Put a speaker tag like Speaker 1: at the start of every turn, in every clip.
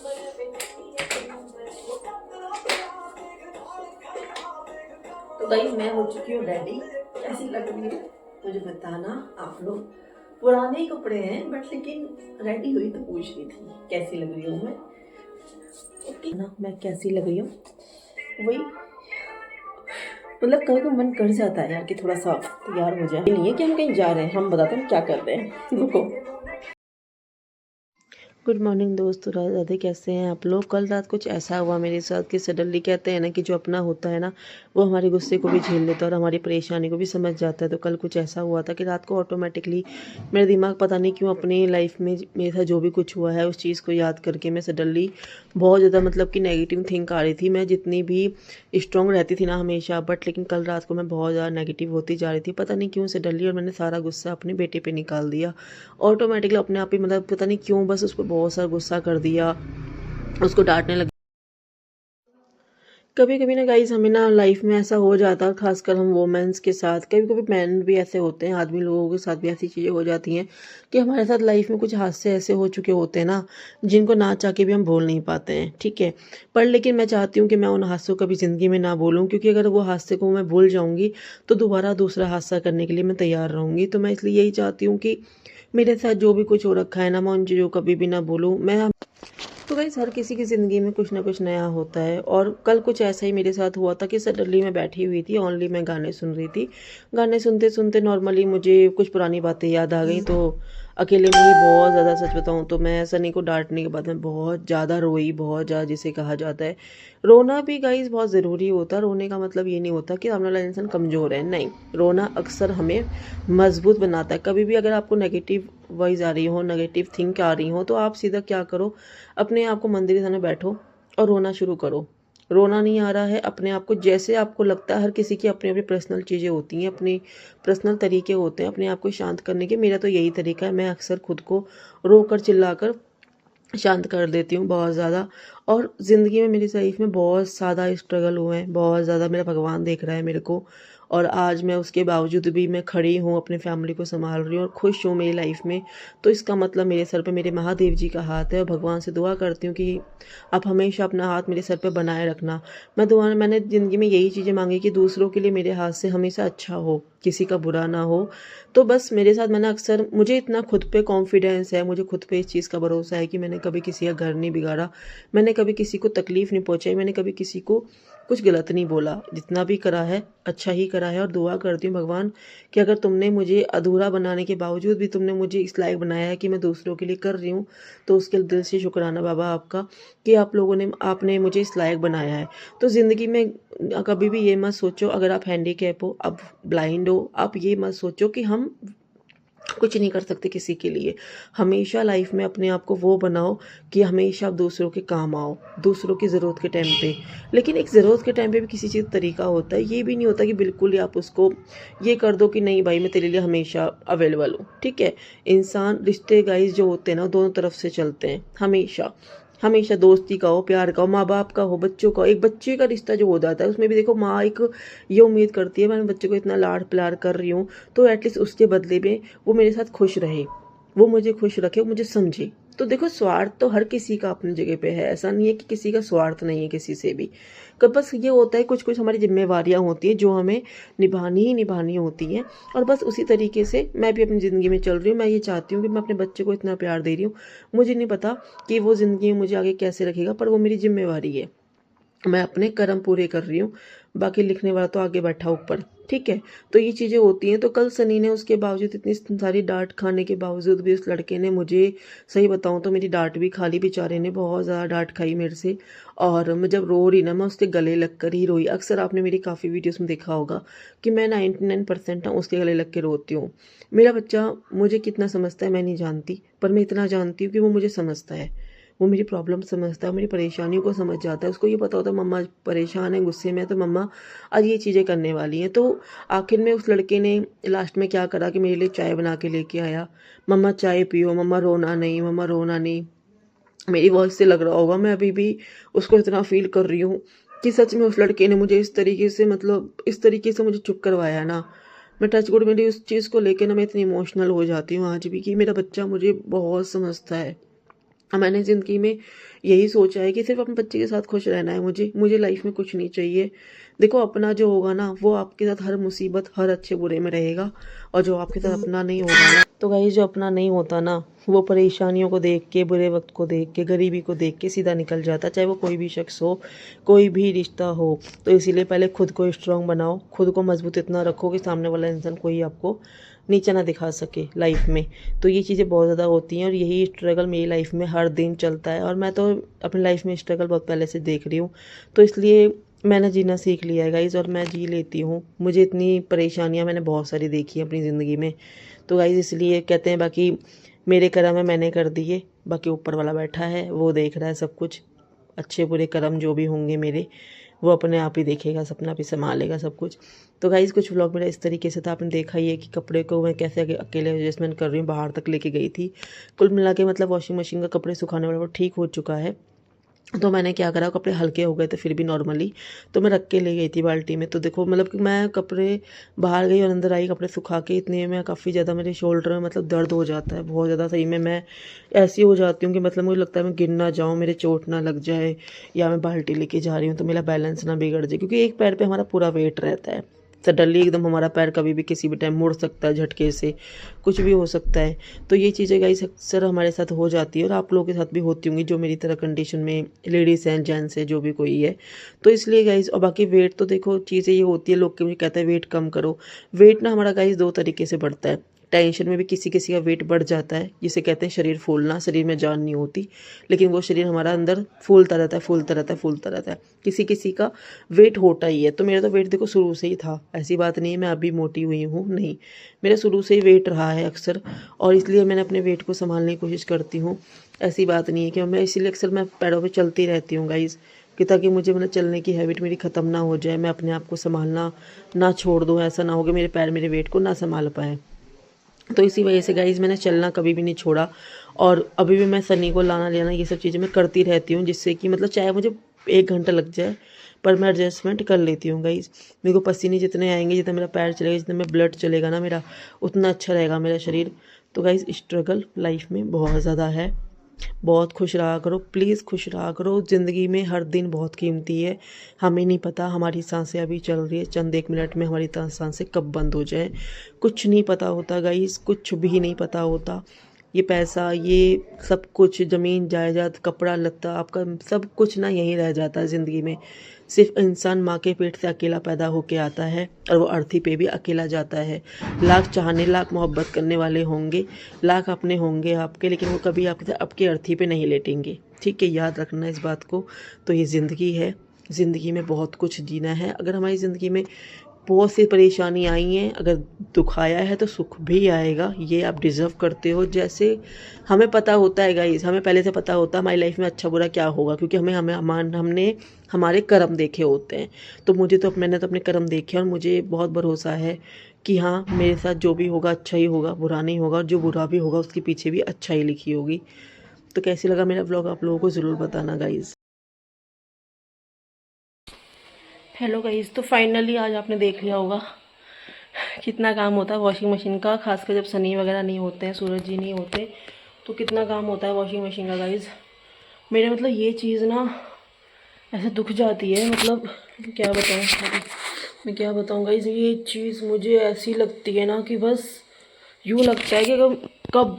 Speaker 1: तो गाइस मैं हो चुकी हूँ रेडी। कैसी लग रही है मुझे बताना आप लोग। पुराने कपड़े हैं बट लेकिन रेडी हुई तो पूछ रही थी कैसी लग रही हूँ मैं। ओके ना, मैं कैसी लग रही हूँ वही, मतलब कभी कभी मन कर जाता है यार कि थोड़ा सा तैयार हो जाए। नहीं है कि हम कहीं जा रहे हैं, हम बताते हैं हम क्या कर रहे हैं। रुको। गुड मॉर्निंग दोस्तों, राधे राधे। कैसे हैं आप लोग? कल रात कुछ ऐसा हुआ मेरे साथ कि सडनली कहते हैं ना कि जो अपना होता है ना वो हमारे गुस्से को भी झेल लेता है और हमारी परेशानी को भी समझ जाता है। तो कल कुछ ऐसा हुआ था कि रात को ऑटोमेटिकली मेरा दिमाग पता नहीं क्यों अपनी लाइफ में मेरे साथ जो भी कुछ हुआ है उस चीज़ को याद करके मैं सडनली बहुत ज़्यादा मतलब कि नेगेटिव थिंक आ रही थी। मैं जितनी भी स्ट्रॉन्ग रहती थी ना हमेशा, बट लेकिन कल रात को मैं बहुत ज़्यादा नेगेटिव होती जा रही थी पता नहीं क्यों सडनली, और मैंने सारा गुस्सा अपने बेटे पे निकाल दिया ऑटोमेटिकली अपने आप ही। मतलब पता नहीं क्यों बस उस पर बहुत सारा गुस्सा कर दिया, उसको डांटने लगी। कभी कभी ना गाइस हमें ना लाइफ में ऐसा हो जाता है, खासकर हम वोमेंस के साथ, कभी कभी मैन भी ऐसे होते हैं, आदमी लोगों के साथ भी ऐसी चीज़ें हो जाती हैं कि हमारे साथ लाइफ में कुछ हादसे ऐसे हो चुके होते हैं ना जिनको ना चाह के भी हम भूल नहीं पाते हैं, ठीक है। पर लेकिन मैं चाहती हूँ कि मैं उन हादसों को कभी ज़िंदगी में ना भूलूँ, क्योंकि अगर वो हादसे को मैं भूल जाऊँगी तो दोबारा दूसरा हादसा करने के लिए मैं तैयार रहूँगी। तो मैं इसलिए यही चाहती हूँ कि मेरे साथ जो भी कुछ हो रखा है ना मैं उन चीज़ों को कभी भी ना भूलूँ। मैं तो गाइस हर किसी की ज़िंदगी में कुछ ना कुछ नया होता है, और कल कुछ ऐसा ही मेरे साथ हुआ था कि सडनली मैं बैठी हुई थी, ओनली मैं गाने सुन रही थी। गाने सुनते सुनते नॉर्मली मुझे कुछ पुरानी बातें याद आ गई। तो अकेले में ही बहुत ज़्यादा, सच बताऊँ तो मैं सनी को डांटने के बाद में बहुत ज़्यादा रोई, बहुत ज़्यादा जिसे कहा जाता है। रोना भी गाइस बहुत ज़रूरी होता है। रोने का मतलब ये नहीं होता कि सामने वाला इंसान कमज़ोर है, नहीं। रोना अक्सर हमें मजबूत बनाता है। कभी भी अगर आपको नेगेटिव वॉइस आ रही हो, नेगेटिव थिंक आ रही हो, तो आप सीधा क्या करो, अपने आप को मंदिर के सामने बैठो और रोना शुरू करो। रोना नहीं आ रहा है, अपने आप को जैसे आपको लगता है, हर किसी की अपनी अपनी पर्सनल चीज़ें होती हैं, अपनी पर्सनल तरीके होते हैं अपने आप को शांत करने के। मेरा तो यही तरीका है, मैं अक्सर खुद को रो कर चिल्ला कर शांत कर देती हूँ बहुत ज़्यादा। और ज़िंदगी में मेरी लाइफ में बहुत ज़्यादा स्ट्रगल हुए हैं, बहुत ज़्यादा मेरा भगवान देख रहा है मेरे को, और आज मैं उसके बावजूद भी मैं खड़ी हूँ, अपनी फैमिली को संभाल रही हूँ और खुश हूँ मेरी लाइफ में। तो इसका मतलब मेरे सर पे मेरे महादेव जी का हाथ है, और भगवान से दुआ करती हूँ कि आप हमेशा अपना हाथ मेरे सर पे बनाए रखना। मैंने ज़िंदगी में यही चीज़ें मांगी कि दूसरों के लिए मेरे हाथ से हमेशा अच्छा हो, किसी का बुरा ना हो। तो बस मेरे साथ मैंने अक्सर, मुझे इतना खुद पे कॉन्फिडेंस है, मुझे खुद पे इस चीज़ का भरोसा है कि मैंने कभी किसी का घर नहीं बिगाड़ा, मैंने कभी किसी को तकलीफ़ नहीं पहुंचाई, मैंने कभी किसी को कुछ गलत नहीं बोला। जितना भी करा है अच्छा ही करा है, और दुआ करती हूँ भगवान कि अगर तुमने मुझे अधूरा बनाने के बावजूद भी तुमने मुझे इस लायक बनाया है कि मैं दूसरों के लिए कर रही हूँ, तो उसके दिल से शुक्राना बाबा आपका कि आप लोगों ने, आपने मुझे इस लायक बनाया है। तो ज़िंदगी में कभी भी ये मत सोचो अगर आप हैंडीकैप हो, आप ब्लाइंड हो, आप ये मत सोचो कि हम कुछ नहीं कर सकते किसी के लिए। हमेशा लाइफ में अपने आप को वो बनाओ कि हमेशा आप दूसरों के काम आओ, दूसरों की ज़रूरत के टाइम पे। लेकिन एक ज़रूरत के टाइम पे भी किसी चीज़ का तरीका होता है, ये भी नहीं होता कि बिल्कुल ही आप उसको ये कर दो कि नहीं भाई मैं तेरे लिए हमेशा अवेलेबल हूँ, ठीक है। इंसान, रिश्ते गाइस जो होते हैं ना दोनों तरफ से चलते हैं हमेशा। हमेशा दोस्ती का हो, प्यार का हो, माँ बाप का हो, बच्चों का हो। एक बच्चे का रिश्ता जो हो जाता है उसमें भी देखो माँ एक ये उम्मीद करती है मैं बच्चे को इतना लाड प्यार कर रही हूँ तो एटलीस्ट उसके बदले में वो मेरे साथ खुश रहे, वो मुझे खुश रखे, वो मुझे समझे। तो देखो स्वार्थ तो हर किसी का अपनी जगह पे है, ऐसा नहीं है कि किसी का स्वार्थ नहीं है किसी से भी। कब बस ये होता है कुछ कुछ हमारी जिम्मेवारियां होती हैं जो हमें निभानी ही निभानी होती हैं, और बस उसी तरीके से मैं भी अपनी ज़िंदगी में चल रही हूँ। मैं ये चाहती हूँ कि मैं अपने बच्चे को इतना प्यार दे रही हूँ, मुझे नहीं पता कि वो ज़िंदगी में मुझे आगे कैसे रखेगा, पर वो मेरी जिम्मेवारी है, मैं अपने कर्म पूरे कर रही हूँ, बाकी लिखने वाला तो आगे बैठा ऊपर, ठीक है। तो ये चीज़ें होती हैं। तो कल सनी ने, उसके बावजूद इतनी सारी डांट खाने के बावजूद भी उस लड़के ने मुझे, सही बताऊँ तो मेरी डांट भी खा ली, बेचारे ने बहुत ज़्यादा डांट खाई मेरे से। और मैं जब रो रही ना मैं उसके गले लग कर ही रोई। अक्सर आपने मेरी काफ़ी वीडियोस में देखा होगा कि मैं 99% ना उसके गले लग के रोती हूँ। मेरा बच्चा मुझे कितना समझता है मैं नहीं जानती, पर मैं इतना जानती हूँ कि वो मुझे समझता है, वो मेरी प्रॉब्लम समझता है, मेरी परेशानियों को समझ जाता है। उसको ये पता होता है मम्मा परेशान है, गुस्से में है, तो मम्मा आज ये चीज़ें करने वाली हैं। तो आखिर में उस लड़के ने लास्ट में क्या करा कि मेरे लिए चाय बना के लेके आया। मम्मा चाय पियो, मम्मा रोना नहीं, मम्मा रोना नहीं। मेरी वॉइस से लग रहा होगा मैं अभी भी उसको इतना फील कर रही हूँ कि सच में उस लड़के ने मुझे इस तरीके से, मतलब इस तरीके से मुझे चुप करवाया ना। मैं टच वुड, मेरी उस चीज़ को लेकर ना मैं इतनी इमोशनल हो जाती हूँ आज भी कि मेरा बच्चा मुझे बहुत समझता है। मैंने ज़िंदगी में यही सोचा है कि सिर्फ़ अपने बच्चे के साथ खुश रहना है मुझे, मुझे लाइफ़ में कुछ नहीं चाहिए। देखो अपना जो होगा ना वो आपके साथ हर मुसीबत, हर अच्छे-बुरे में रहेगा, और जो आपके साथ अपना नहीं होगा ना, तो गाइस जो अपना नहीं होता ना, वो परेशानियों को देख के, बुरे वक़्त को देख के, गरीबी को देख के सीधा निकल जाता है, चाहे वो कोई भी शख़्स हो, कोई भी रिश्ता हो। तो इसीलिए पहले खुद को स्ट्रॉन्ग बनाओ, खुद को मज़बूत इतना रखो कि सामने वाला इंसान कोई आपको नीचा ना दिखा सके लाइफ़ में। तो ये चीज़ें बहुत ज़्यादा होती हैं और यही स्ट्रगल मेरी लाइफ़ में हर दिन चलता है, और मैं तो अपनी लाइफ़ में स्ट्रगल बहुत पहले से देख रही हूँ। तो इसलिए मैंने जीना सीख लिया है गाइज़, और मैं जी लेती हूँ। मुझे इतनी परेशानियाँ मैंने बहुत सारी देखी हैं अपनी ज़िंदगी में। तो गाइज़ इसलिए कहते हैं बाकी मेरे कर्म है मैंने कर दिए, बाकी ऊपर वाला बैठा है वो देख रहा है सब कुछ। अच्छे बुरे कर्म जो भी होंगे मेरे, वो अपने आप ही देखेगा, अपना आप ही सँभालेगा सब कुछ। तो गाइज़ कुछ व्लॉग मेरा इस तरीके से था, आपने देखा ही है कि कपड़े को मैं कैसे अकेले एडजस्टमेंट कर रही हूँ, बाहर तक लेके गई थी। कुल मिला के मतलब वॉशिंग मशीन का कपड़े सुखाने वाला वो ठीक हो चुका है। तो मैंने क्या करा, कपड़े हल्के हो गए थे फिर भी नॉर्मली, तो मैं रख के ले गई थी बाल्टी में। तो देखो मतलब कि मैं कपड़े बाहर गई और अंदर आई कपड़े सुखा के, इतने में काफ़ी ज़्यादा मेरे शोल्डर में मतलब दर्द हो जाता है बहुत ज़्यादा। सही में मैं ऐसी हो जाती हूँ कि मतलब मुझे लगता है मैं गिर ना जाऊँ, मेरे चोट ना लग जाए, या मैं बाल्टी लेके जा रही हूँ तो मेरा बैलेंस ना बिगड़ जाए, क्योंकि एक पैर पे हमारा पूरा वेट रहता है। सडनली एकदम हमारा पैर कभी भी किसी भी टाइम मुड़ सकता है झटके से, कुछ भी हो सकता है। तो ये चीज़ें गाइस अक्सर हमारे साथ हो जाती है, और आप लोगों के साथ भी होती होंगी जो मेरी तरह कंडीशन में लेडीज़ हैं, जेंट्स हैं, जो भी कोई है। तो इसलिए गाइस, और बाकी वेट तो देखो चीज़ें ये होती है, लोग के मुझे कहते हैं वेट कम करो। वेट ना हमारा गाइस 2 तरीके से बढ़ता है। टेंशन में भी किसी-किसी का वेट बढ़ जाता है, जिसे कहते हैं शरीर फूलना, शरीर में जान नहीं होती, लेकिन वो शरीर हमारा अंदर फूलता रहता है, फूलता रहता है, फूलता रहता है। किसी-किसी का वेट होता ही है, तो मेरा तो वेट देखो शुरू से ही था, ऐसी बात नहीं है मैं अभी मोटी हुई हूँ, नहीं। मेरा शुरू से ही वेट रहा है अक्सर, और इसलिए मैंने अपने वेट को सँभालने की कोशिश करती हूँ। ऐसी बात नहीं है कि मैं इसीलिए अक्सर मैं पैरों पे चलती रहती हूँ गाइज़, कि ताकि मुझे मतलब चलने की हैबिट मेरी ख़त्म ना हो जाए, मैं अपने आप को सँभालना ना छोड़ दूँ, ऐसा ना हो कि मेरे पैर मेरे वेट को ना सँभाल पाएँ। तो इसी वजह से गाइज़ मैंने चलना कभी भी नहीं छोड़ा, और अभी भी मैं सनी को लाना-ले आना ये सब चीज़ें मैं करती रहती हूँ, जिससे कि मतलब चाहे मुझे 1 घंटा लग जाए, पर मैं एडजस्टमेंट कर लेती हूँ गाइज़। मेरे को पसीने जितने आएँगे, जितना मेरा पैर चलेगा, जितना में ब्लड चलेगा ना मेरा, उतना अच्छा रहेगा मेरा शरीर। तो गाइज़ स्ट्रगल लाइफ़ में बहुत ज़्यादा है। बहुत खुश रहा करो, प्लीज़ खुश रहा करो। ज़िंदगी में हर दिन बहुत कीमती है। हमें नहीं पता हमारी साँसें अभी चल रही है, चंद 1 मिनट में हमारी साँसें कब बंद हो जाएँ। कुछ नहीं पता होता गाइस, कुछ भी नहीं पता होता। ये पैसा, ये सब कुछ, ज़मीन जायदाद, कपड़ा लत्ता, आपका सब कुछ ना यहीं रह जाता है ज़िंदगी में। सिर्फ़ इंसान माँ के पेट से अकेला पैदा होके आता है, और वो अर्थी पे भी अकेला जाता है। लाख चाहने, लाख मोहब्बत करने वाले होंगे, लाख अपने होंगे आपके, लेकिन वो कभी आपकी अर्थी पे नहीं लेटेंगे। ठीक है, याद रखना इस बात को। तो ये ज़िंदगी है, ज़िंदगी में बहुत कुछ जीना है। अगर हमारी ज़िंदगी में बहुत सी परेशानी आई हैं, अगर दुःख आया है तो सुख भी आएगा, ये आप डिज़र्व करते हो। जैसे हमें पता होता है गाइज़, हमें पहले से पता होता है हमारी लाइफ़ में अच्छा-बुरा क्या होगा, क्योंकि हमने हमारे कर्म देखे होते हैं। तो मैंने तो अपने कर्म देखे हैं, और मुझे बहुत भरोसा है कि हाँ, मेरे साथ जो भी होगा अच्छा ही होगा, बुरा नहीं होगा, और जो बुरा भी होगा उसके पीछे भी अच्छाई लिखी होगी। तो कैसे लगा मेरा व्लॉग आप लोगों को ज़रूर बताना गाइज़। हेलो गाइज़, तो फाइनली आज आपने देख लिया होगा कितना काम होता है वॉशिंग मशीन का, खासकर जब सनी वगैरह नहीं होते हैं, सूरज जी नहीं होते, तो कितना काम होता है वॉशिंग मशीन का गाइज़। मेरे मतलब ये चीज़ ना ऐसे दुख जाती है, मतलब क्या बताऊँ, मैं क्या बताऊँ गाइज़, ये चीज़ मुझे ऐसी लगती है ना कि बस यूँ लगता है कि कब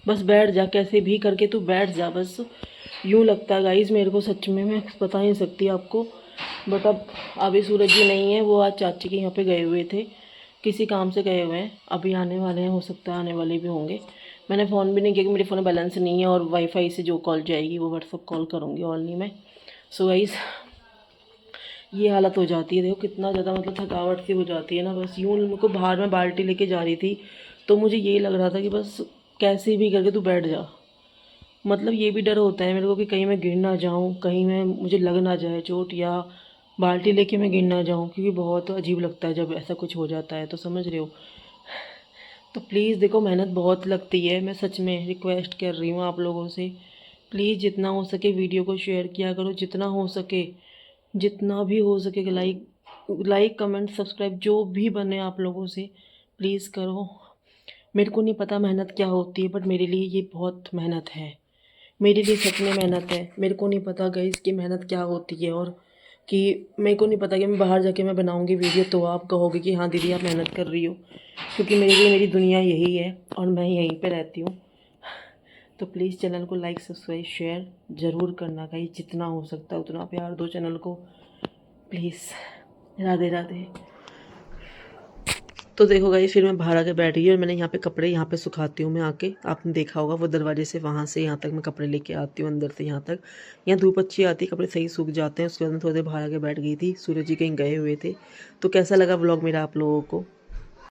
Speaker 1: बस बैठ जा, कैसे भी करके तू बैठ जा, बस यूँ लगता है गाइज़ मेरे को सच में, मैं बता नहीं सकती आपको। बट अब अभी सूरज जी नहीं है, वो आज चाची के यहाँ पे गए हुए थे, किसी काम से गए हुए हैं, अभी आने वाले हैं, हो सकता है आने वाले भी होंगे। मैंने फ़ोन भी नहीं किया कि मेरे फ़ोन में बैलेंस नहीं है, और वाईफाई से जो कॉल जाएगी वो व्हाट्सअप कॉल करूँगी ओनली मैं। सो गाइज़ ये हालत हो जाती है, देखो कितना ज़्यादा मतलब थकावट सी हो जाती है ना, बस यूँ मेरे को बाहर में बाल्टी लेके जा रही थी, तो मुझे यही लग रहा था कि बस कैसे भी करके तू बैठ जा। मतलब ये भी डर होता है मेरे को कि कहीं मैं गिर ना जाऊँ, कहीं मैं मुझे लग ना जाए चोट, या बाल्टी लेके मैं गिर ना जाऊँ, क्योंकि बहुत अजीब लगता है जब ऐसा कुछ हो जाता है, तो समझ रहे हो। तो प्लीज़ देखो मेहनत बहुत लगती है, मैं सच में रिक्वेस्ट कर रही हूँ आप लोगों से, प्लीज़ जितना हो सके वीडियो को शेयर किया करो, जितना हो सके, जितना भी हो सके, लाइक कमेंट सब्सक्राइब जो भी बने आप लोगों से प्लीज़ करो। मेरे को नहीं पता मेहनत क्या होती है, बट मेरे लिए ये बहुत मेहनत है, मेरे लिए सच में मेहनत है। मेरे को नहीं पता गाइस कि मेहनत क्या होती है, और कि मेरे को नहीं पता कि मैं बाहर जाके मैं बनाऊंगी वीडियो तो आप कहोगे कि हाँ दीदी आप मेहनत कर रही हो, क्योंकि मेरे लिए मेरी दुनिया यही है और मैं यहीं पे रहती हूँ। तो प्लीज़ चैनल को लाइक सब्सक्राइब शेयर ज़रूर करना गाइस, जितना हो सकता है उतना प्यार दो चैनल को प्लीज़। राधे राधे। तो देखो गाइस, फिर मैं बाहर आके बैठ गई और मैंने यहाँ पे कपड़े यहाँ पे सुखाती हूँ मैं आके। आपने देखा होगा वो दरवाजे से वहाँ से यहाँ तक मैं कपड़े लेके आती हूँ, अंदर से यहाँ तक। यहाँ धूप अच्छी आती है, कपड़े सही सूख जाते हैं। उसके बाद मैं थोड़ी देर बाहर आके बैठ गई थी, सूरज जी कहीं गए हुए थे। तो कैसा लगा व्लॉग मेरा आप लोगों को?